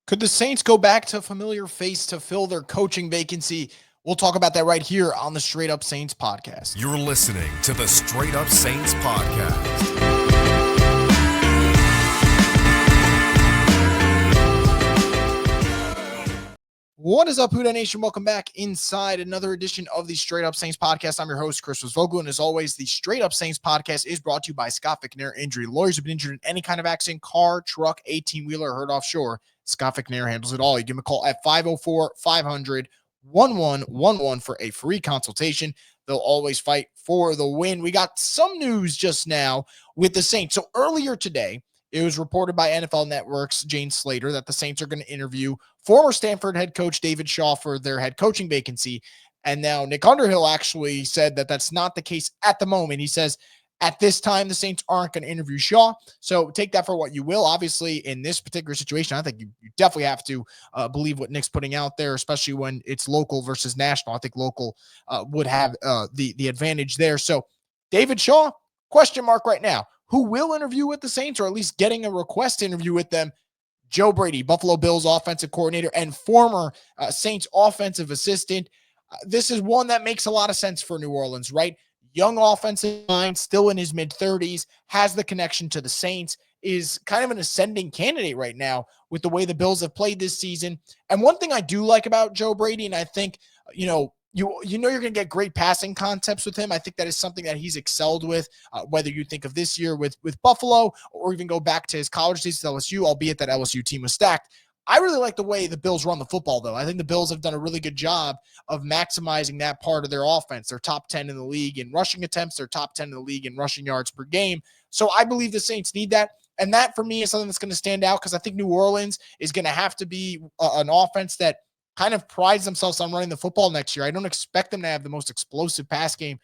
Could the Saints go back to a familiar face to fill their coaching vacancy? We'll talk about that right here on the Straight Up Saints podcast. You're listening to the Straight Up Saints podcast. What is up, Huda Nation? Welcome back inside another edition of the Straight Up Saints podcast. I'm your host, Chris Vogel, and as always, the Straight Up Saints podcast is brought to you by Scott Vicknair Injury Lawyers. Have been injured in any kind of accident, car, truck, 18-wheeler, heard offshore. Scott Vicknair handles it all. You give him a call at 504-500-1111 for a free consultation. They'll always fight for the win. We got some news just now with the Saints. So earlier today, it was reported by NFL Network's Jane Slater that the Saints are going to interview former Stanford head coach David Shaw for their head coaching vacancy. And now Nick Underhill actually said that that's not the case at the moment. He says at this time, the Saints aren't going to interview Shaw. So take that for what you will. Obviously, in this particular situation, I think you definitely have to believe what Nick's putting out there, especially when it's local versus national. I think local would have the advantage there. So David Shaw, question mark right now. Who will interview with the Saints, or at least getting a request to interview with them? Joe Brady, Buffalo Bills offensive coordinator and former Saints offensive assistant. This is one that makes a lot of sense for New Orleans, right? Young offensive mind, still in his mid-30s, has the connection to the Saints, is kind of an ascending candidate right now with the way the Bills have played this season. And one thing I do like about Joe Brady, and I think, you know you're going to get great passing concepts with him. I think that is something that he's excelled with, whether you think of this year with Buffalo or even go back to his college season at LSU, albeit that LSU team was stacked. I really like the way the Bills run the football, though. I think the Bills have done a really good job of maximizing that part of their offense. They're top 10 in the league in rushing attempts. They're top 10 in the league in rushing yards per game. So I believe the Saints need that. And that, for me, is something that's going to stand out because I think New Orleans is going to have to be an offense that kind of prides themselves on running the football next year. I don't expect them to have the most explosive pass game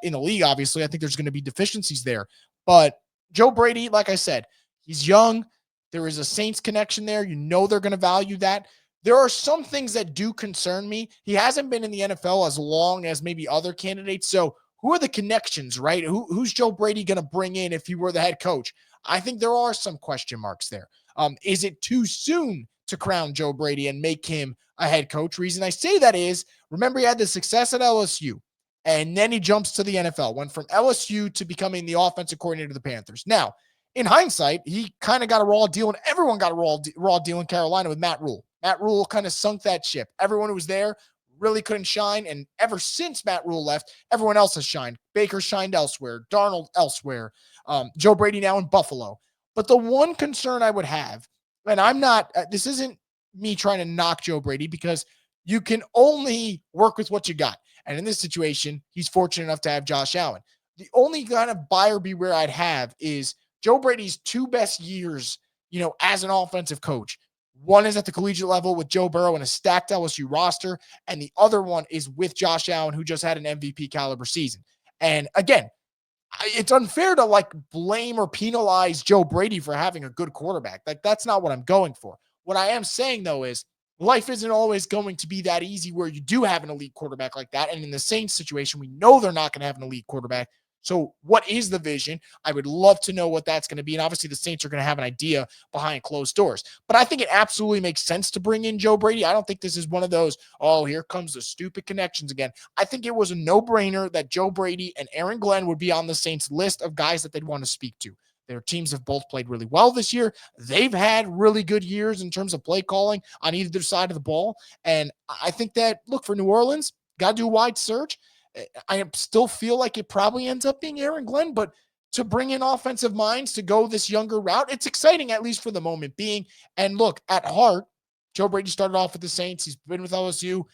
in the league, obviously. I think there's going to be deficiencies there. But Joe Brady, like I said, he's young. There is a Saints connection there. You know they're going to value that. There are some things that do concern me. He hasn't been in the NFL as long as maybe other candidates. So who are the connections, right? Who's Joe Brady going to bring in if he were the head coach? I think there are some question marks there. Is it too soon to crown Joe Brady and make him a head coach? Reason I say that is, remember, he had the success at LSU, and then he jumps to the NFL, went from LSU to becoming the offensive coordinator of the Panthers. Now, in hindsight, he kind of got a raw deal, and everyone got a raw deal in Carolina with Matt Rule. Matt Rule kind of sunk that ship. Everyone who was there really couldn't shine, and ever since Matt Rule left, everyone else has shined. Baker shined elsewhere, Darnold elsewhere, Joe Brady now in Buffalo. But the one concern I would have, and I'm not, this isn't me trying to knock Joe Brady, because you can only work with what you got. And in this situation, he's fortunate enough to have Josh Allen. The only kind of buyer beware I'd have is Joe Brady's two best years, as an offensive coach. One is at the collegiate level with Joe Burrow and a stacked LSU roster, and the other one is with Josh Allen, who just had an MVP caliber season. And again, it's unfair to blame or penalize Joe Brady for having a good quarterback. That's not what I'm going for. What I am saying, though, is life isn't always going to be that easy where you do have an elite quarterback like that. And in the Saints situation, we know they're not going to have an elite quarterback. So what is the vision? I would love to know what that's going to be. And obviously the Saints are going to have an idea behind closed doors. But I think it absolutely makes sense to bring in Joe Brady. I don't think this is one of those, oh, here comes the stupid connections again. I think it was a no-brainer that Joe Brady and Aaron Glenn would be on the Saints list of guys that they'd want to speak to. Their teams have both played really well this year. They've had really good years in terms of play calling on either side of the ball. And I think that, look, for New Orleans, got to do a wide search. I still feel like it probably ends up being Aaron Glenn, but to bring in offensive minds to go this younger route, it's exciting, at least for the moment being. And look, at heart, Joe Brady started off with the Saints. He's been with LSU.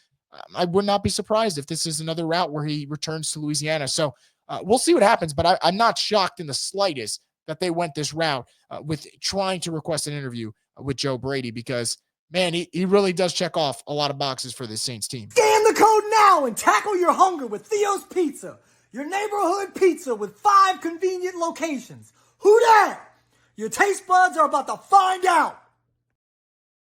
I would not be surprised if this is another route where he returns to Louisiana. So we'll see what happens, but I'm not shocked in the slightest that they went this route with trying to request an interview with Joe Brady, because man, he really does check off a lot of boxes for this Saints team. Scan the code now and tackle your hunger with Theo's Pizza, your neighborhood pizza with 5 convenient locations. Who dat? Your taste buds are about to find out.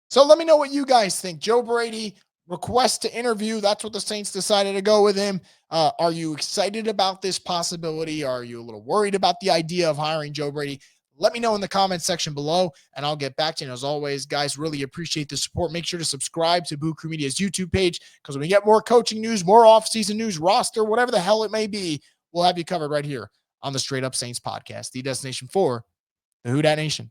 So let me know what you guys think. Joe Brady, request to interview. That's what the Saints decided to go with him. Are you excited about this possibility? Are you a little worried about the idea of hiring Joe Brady? Let me know in the comments section below, and I'll get back to you. And as always, guys, really appreciate the support. Make sure to subscribe to Boo Crew Media's YouTube page, because when we get more coaching news, more offseason news, roster, whatever the hell it may be, we'll have you covered right here on the Straight Up Saints podcast, the destination for the Who Dat Nation.